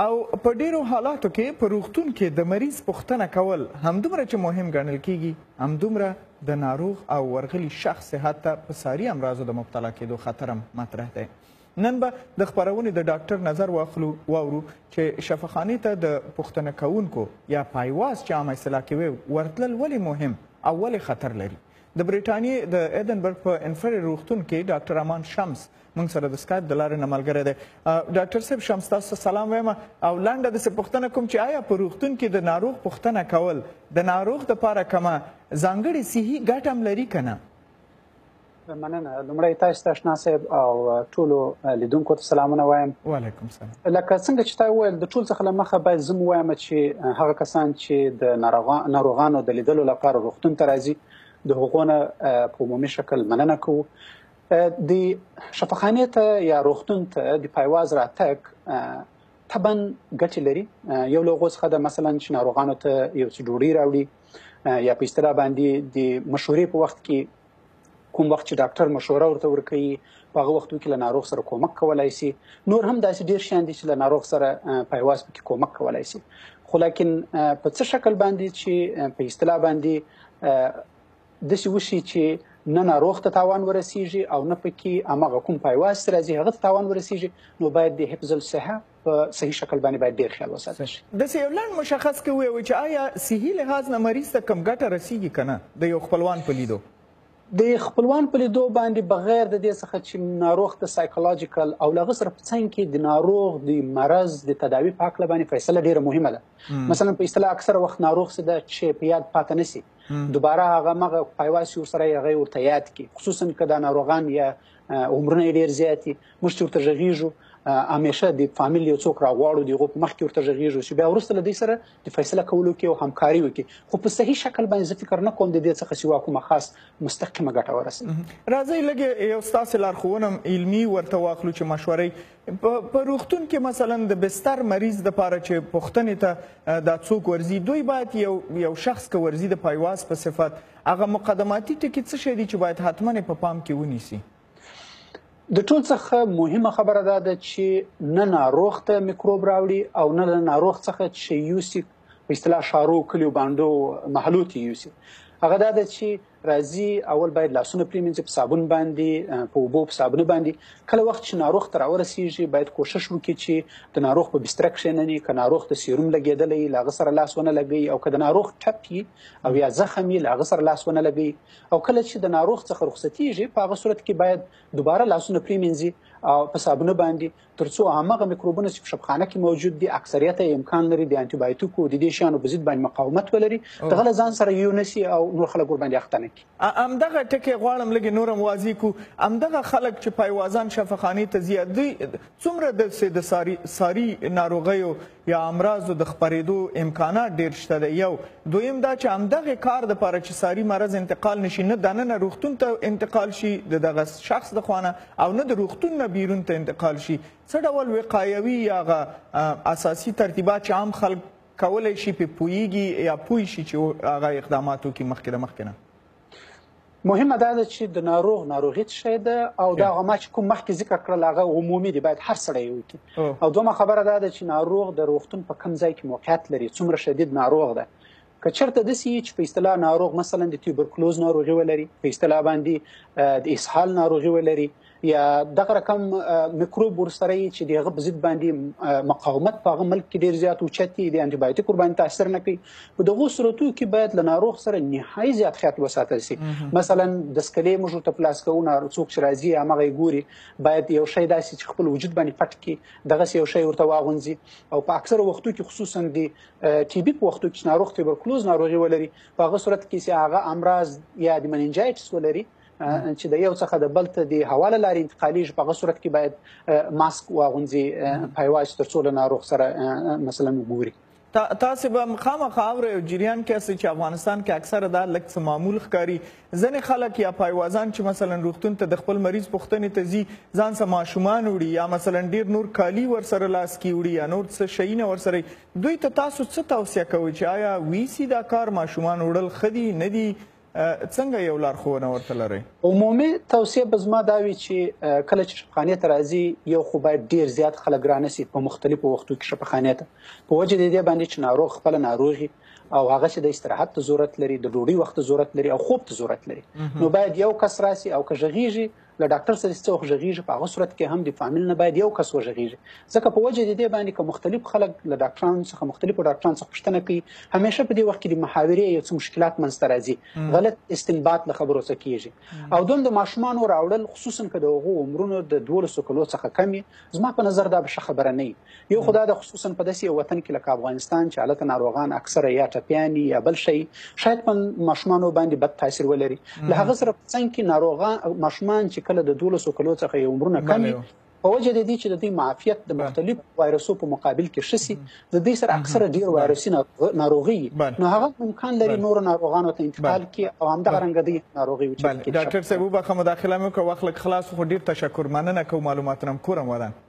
او په ډیرو حالاتو کې په روغتون کې د مریض پوښتنه کول همدومره چې مهم ګڼل کیږي همدومره د ناروغ او ورغلي شخص صحت ته په ساري امراضو د مبتلا کېدو خطر هم مطرح دی. نن به د خپرونې د ډاکټر نظر واورو چې شفاخانې ته د پوښتنه کوونکو یا پایواز چې عامه اصطلاح کې وي ورتلل ولې مهم او ولې خطر لري. د برېټانیې د ایدنبرګ په انفري روغتون کې ډاکټر امان شمس موږ سره د سکایپ د لارې نه ملګری دی. ډاکټر صاحب شمس تاسو سلام وایم او لنډه داسې پوښتنه کوم چې آیا په روغتون کې د ناروغ پوښتنه کول د ناروغ دپاره کومه ځانګړې صحي ګټه هم لري که نه؟ مننه. لومړی تاسو ته اشنا صاحب او ټولو لیدونکو ته سلامونه وایم. وعلیکم سلام. لکه څنګه چې تا وویل د ټول څخه له مخه باید زه ووایم چې هغه کسان چې د ناروغانو د لیدلو لپاره روغتون ته راځي د هغو نه په عمومي شکل مننه کوو. د شفاخانې ته یا روغتون ته د پایواز راتګ طبعا ګټې لري. یو له هغو څخه د مثلا چې ناروغانو ته یو څه ډوډۍ راوړي یا په اصطلاح باندې د مشورې په وخت کې کوم وخت چې ډاکټر مشوره ورته ورکوي په هغه وختو کې له ناروغ سره کومک کولی شي. نور هم داسې ډېر شیان دي چې له ناروغ سره پایواز پکې کومک کولی شي. خو لیکن په څه شکل باندې چې په اصطلاح باندې داسې وشي چې نه ناروغ ته تاوان ورسیږي او نه پکې هماغه کوم پایواز چې راځي هغه ته تاوان ورسیږي، نو باید د حفظ الصحه په صحیح شکل باندې باید ډېر خیال وساتل شي. داسې یو لنډ مشخص کې ووایو چې آیا صحي لحاظ نه مریض ته کم ګټه رسیږي که نه د یو خپلوان په لیدو؟ د خپلوان په لیدو باندې بغیر د دې څخه چې ناروغ ته سایکولوژیکل او له هغه سره په څنګ کې د ناروغ د مرض د تداوي په هکله باندې فیصله ډېره مهمه ده. مثلا په اصطلاح اکثره وخت ناروغ څه ده چې په یاد پاته نه سي، دوباره هغه مغه پایواز چې ورسره هغه ورته یاد کړي، خصوصا که دا ناروغان یا عمرونه یې ډېر زیات دي موږ چې ورته غږیږو همیشه د فامیل یو څوک راغواړو د هغو په مخکې ورته غږیږو چې بیا وروسته له دوی سره د فیصله کولو کې او همکاري وکړي. خو په صحیح شکل باندې زه فکر نه کوم د دې څخه سوا کومه خاص مستقیمه ګټه ورسوي. راځئ لږ یو ستاسې لارښوونه علمي ورته واخلو چې مشورې په روغتون کې مثلا د بستر مریض دپاره چې پوښتنې ته دا څوک ورځي دوی باید یو شخص که ورځي د پایواز په صفت هغه مقدماتي ټکي څه شی دي چې باید حتما په پام کې ونیسي؟ د ټول څخه مهمه خبره دا ده چې نه ناروغ ته میکروب راوړي او نه له ناروغ څخه چې یوسي په اصطلاح شارو کلیو باندو محلو ته یوسي. هغه دا ده چې راځي اول باید لاسونه پرېمینځي په صابون باندې په اوبو په صابونه باندې. کله وخت چې ناروغ ته راورسیږي باید کوشش وکړي چې د ناروغ په بستره کښېنني، که ناروغ ته سیروم لګېدلی له هغه سره لاس ونه لګوي، او که د ناروغ ټپ وي او یا زخم وي له هغه سره لاس ونه لګوي. او کله چې د ناروغ څخه رخصتیږي په هغه صورت کې باید دوباره لاسونه پرېمینځي او په صابونه باندې تر څو هماغه میکروبونه چې په شفاخانه کې موجود دي اکثریت یې امکان لري د انټي بایوټیکو د دې شیانو په ضد باندې مقاومت ولري، دغه له ځان سره یونسي او نور خلک ورباندې اخته نه کړي. همدغه ټکي غواړم لږ نور هم واضح کړو. همدغه خلک چې پایوازان شفاخانې ته ځي دوی څومره د ساري ناروغیو یا امراضو د خپرېدو امکانات ډېر شته دی؟ یو دویم دا چې همدغې کار دپاره چې ساري مرض انتقال نشي نه دننه روغتون ته انتقال شي د دغه شخص د خوانه او نه د روغتون نه بیرون ته انتقال شي، څه ډول وقایوي یا اساسي ترتیبات چې عام خلک کولی شي پې پوهیږي یا پوه شي چې هغه اقدامات وکړي مخکې د مخکې نه؟ مهمه دا ده چې د ناروغي څه شی ده او دا هغه ما چې کوم مخکې ذکر کړل هغه عمومي دي، باید هر سړی یې وکړي. او دویمه خبره دا ده چې ناروغ د روغتون په کوم ځای کې موقعیت لري، څومره شدید ناروغ ده. که چېرته داسې وي چې په اصطلاح ناروغ مثلا د تیوبرکلوز ناروغي ولري، په اصطلاح باندې د اسهال ناروغي ولري، یا دغه رقم میکروب ورسره وي چې د هغه په ضد باندې مقاومت په هغه ملک کې ډېر زیات اوچت وي، د انټي بایوټیک ورباندې تاثیر نه کوي، په دغو صورتو کې باید له ناروغ سره نهایي زیات خیال وساتل شي. مثلا د سکلې موږ ورته په لاس کوو، څوک چې راځي هماغه یې ګوري، باید یو شی داسې چې خپل وجود باندې پټ کړي دغسې یو شی ورته واغونځي. او په اکثره وختو کې خصوصا د ټي بي په وختو کې چې ناروغ تیوبرکلوز ناروغي ولري په هغه صورت کې چې هغه امراض یا د مننجایټس ولري چې د یو څخه د بل ته د هوا له لارې انتقالیږي، په هغه صورت کې باید ماسک واغوندي پایواز تر څو له ناروغ سره مثلا وګوري. تاسو به خامخا اورئ او جریان کې هستئ چې افغانستان کې اکثره دا لږ څه معمول ښکاري. ځینې خلک یا پایوازان چې مثلا روغتون ته د خپل مریض پوښتنې ته ځي ځان سره ماشومان وړي یا مثلا ډېر نور کالي ورسره لاس کې وړي یا نور څه شیونه ورسره، دوی ته تاسو څه توصیه کوئ چې آیا ویسي دا کار ماشومان وړل ښه دي نه دي؟ څنګه یو لارښوونه ورته لرئ؟ عمومي توصیه به زما دا وي چې کله چې شفاخانې ته راځي یو خو باید ډېر زیات خلک رانسي په مختلفو وختو کې شفاخانې ته په وجه د دې باندې چې ناروغ خپله ناروغي او هغه چې د استراحت ته ضرورت لري د ډوډۍ وخت ته ضرورت لري او خوب ته ضرورت لري نو باید یو کس راسي او که غږیږي له ډاکټر سره څه وخت غږیږي په هغه صورت کې هم د فامیل نه باید یو کس وغږیږي ځکه په وجه د دې باندې که مختلف خلک له ډاکټرانو څخه مختلفو ډاکټرانو څخه پوښتنه کوي همیشه په دې وخت کې د محاورې یو څه مشکلات منځته راځي غلط استنباط له خبرو څخه کیږي او دوم د ماشومانو راوړل خصوصا که د هغو عمرونو د 12 کلو څخه کم وي زما په نظر دا به ښه خبره نه وي یو خو دا د خصوصا په داسې یو وطن کې لکه افغانستان چې هلته ناروغان اکثره یا ټپیان یا بل شی شاید په ماشومانو باندې بد تاثیر ولري له هغه سره په څنګ کې ناروغان ماشومان چې کله د 12 کلو څخه یې عمرونه کم وي په وجه د دې چې د دوی معافیت د مختلفو وایرسو په مقابل کې ښه سي د دوی سره اکثره ډېر وایرسي ناروغي نو هغه امکان لري نورو ناروغانو ته انتقال کړي او همدغه رنګه د ناروغي ډاکټر صاحب وبخښه مداخله مې وکړه وخت لږ خلاص خو ډېر تشکر مننه کوم معلوماتونه هم کورم ودان